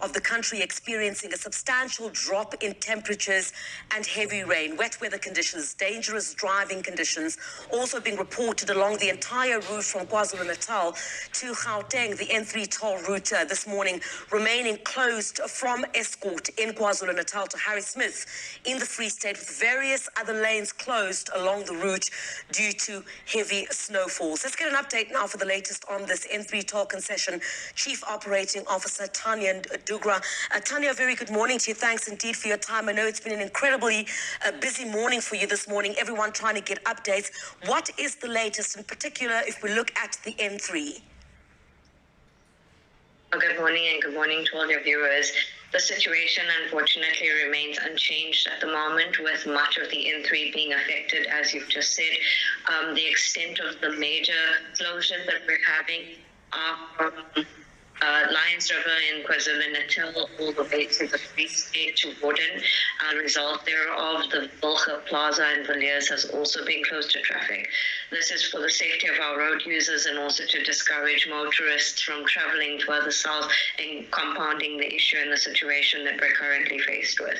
of the country experiencing a substantial drop in temperatures and heavy rain. Wet weather conditions, dangerous driving conditions also being reported along the entire route from KwaZulu-Natal to Gauteng. The N3 toll route this morning remaining closed from Estcourt in KwaZulu-Natal to Harrismith in the Free State, with various other lanes closed along the route due to heavy snowfalls. Let's get an update now for the latest on this N3 toll concession. Chief Operating Officer Tanya Dugra. Tanya, a very good morning to you. Thanks indeed for your time. I know it's been an incredibly busy morning for you this morning, everyone trying to get updates. What is the latest, in particular, if we look at the N3? Good morning, and good morning to all your viewers. The situation, unfortunately, remains unchanged at the moment, with much of the N3 being affected, as you've just said. The extent of the major closures that we're having are from Lions River in KwaZulu-Natal all the way to the Free State to Gauteng. As a result thereof, the Bulger Plaza in Villiers has also been closed to traffic. This is for the safety of our road users and also to discourage motorists from traveling further south and compounding the issue and the situation that we're currently faced with.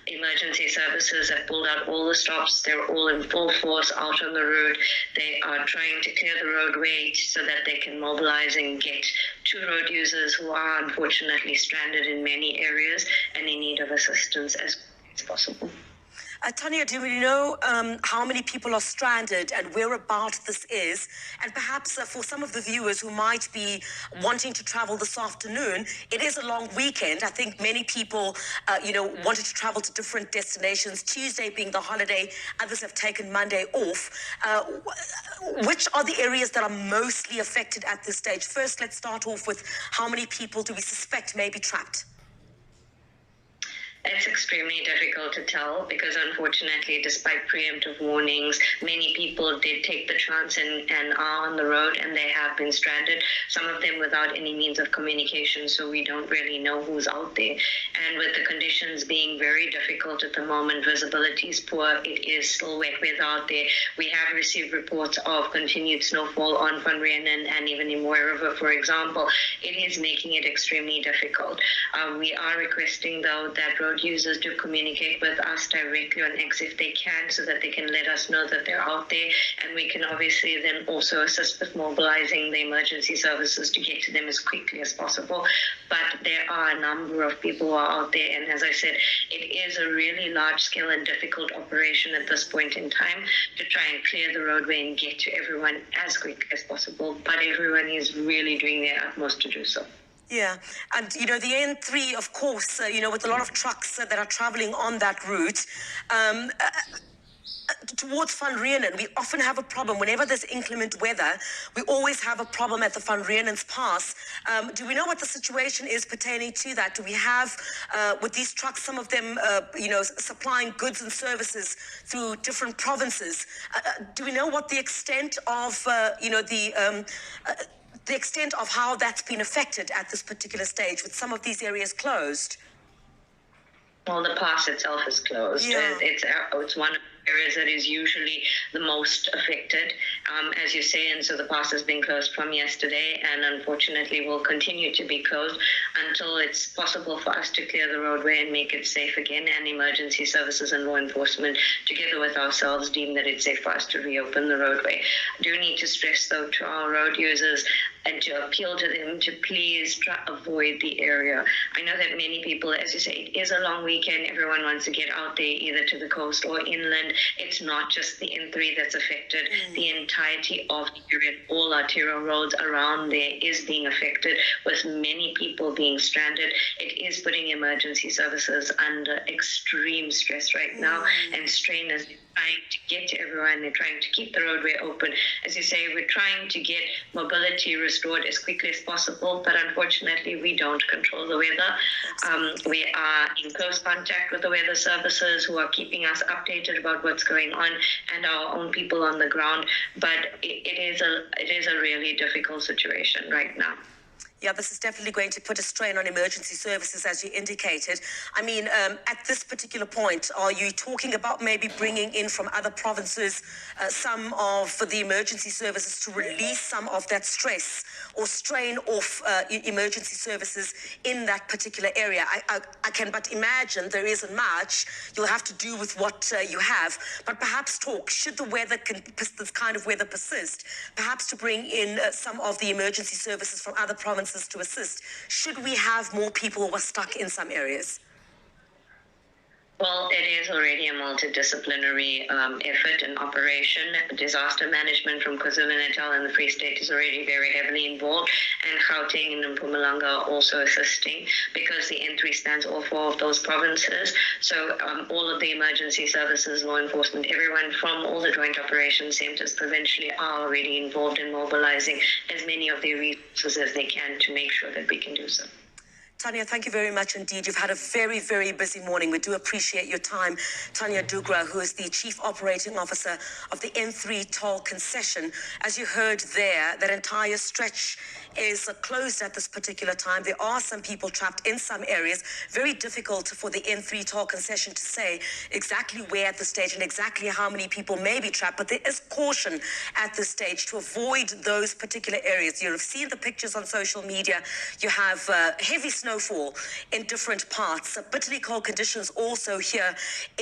Emergency services have pulled out all the stops. They're all in full force out on the road. They are trying to clear the roadway so that they can mobilize and get to road users who are unfortunately stranded in many areas and in need of assistance as quickly as possible. Tanya, do we know how many people are stranded and whereabouts this is? And perhaps for some of the viewers who might be wanting to travel this afternoon, it is a long weekend. I think many people, wanted to travel to different destinations, Tuesday being the holiday. Others have taken Monday off. Which are the areas that are mostly affected at this stage? First, let's start off with how many people do we suspect may be trapped? It's extremely difficult to tell because, unfortunately, despite preemptive warnings, many people did take the chance and are on the road, and they have been stranded, some of them without any means of communication, so we don't really know who's out there. And with the conditions being very difficult at the moment, visibility is poor, it is still wet weather out there. We have received reports of continued snowfall on Van Rieenen and even in Mooi River, for example. It is making it extremely difficult. We are requesting, though, that road users to communicate with us directly on X if they can, so that they can let us know that they're out there, and we can obviously then also assist with mobilizing the emergency services to get to them as quickly as possible. But there are a number of people who are out there, and as I said, it is a really large scale and difficult operation at this point in time to try and clear the roadway and get to everyone as quickly as possible, but everyone is really doing their utmost to do so. Yeah, and the N3, of course, with a lot of trucks that are traveling on that route, towards Van Rieenen, we often have a problem. Whenever there's inclement weather, we always have a problem at the Van Rienen's pass. Do we know what the situation is pertaining to that? Do we have, with these trucks, some of them, supplying goods and services through different provinces? Do we know what the extent of, the extent of how that's been affected at this particular stage with some of these areas closed? Well, the pass itself is closed. Yeah. It's one of the areas that is usually the most affected, as you say, and so the pass has been closed from yesterday and unfortunately will continue to be closed until it's possible for us to clear the roadway and make it safe again, and emergency services and law enforcement, together with ourselves, deem that it's safe for us to reopen the roadway. I do need to stress, though, to our road users and to appeal to them to please try avoid the area. I know that many people, as you say, it is a long weekend. Everyone wants to get out there either to the coast or inland. It's not just the N3 that's affected. The entirety of the area, all arterial roads around there is being affected, with many people being stranded. It is putting emergency services under extreme stress right now, and strain is trying to get to everyone. They're trying to keep the roadway open. As you say, we're trying to get mobility restored as quickly as possible, but unfortunately we don't control the weather. We are in close contact with the weather services who are keeping us updated about what's going on, and our own people on the ground, but it is a really difficult situation right now. Yeah, this is definitely going to put a strain on emergency services, as you indicated. I mean, at this particular point, are you talking about maybe bringing in from other provinces some of the emergency services to release some of that stress or strain off emergency services in that particular area? I can but imagine there isn't much. You'll have to do with what you have. But perhaps talk, should the weather, this kind of weather persist, perhaps to bring in some of the emergency services from other provinces to assist, should we have more people who are stuck in some areas? Well, it is already a multidisciplinary effort and operation. Disaster management from KwaZulu-Natal and the Free State is already very heavily involved, and Gauteng and Mpumalanga are also assisting because the N3 stands all four of those provinces. So all of the emergency services, law enforcement, everyone from all the joint operation centers provincially are already involved in mobilizing as many of their resources as they can to make sure that we can do so. Tanya, thank you very much indeed. You've had a very, very busy morning. We do appreciate your time. Tanya Dugra, who is the Chief Operating Officer of the N3 toll concession. As you heard there, that entire stretch is closed at this particular time. There are some people trapped in some areas. Very difficult for the N3 toll concession to say exactly where at this stage and exactly how many people may be trapped, but there is caution at this stage to avoid those particular areas. You'll have seen the pictures on social media. You have heavy snowfall in different parts. Bitterly cold conditions also here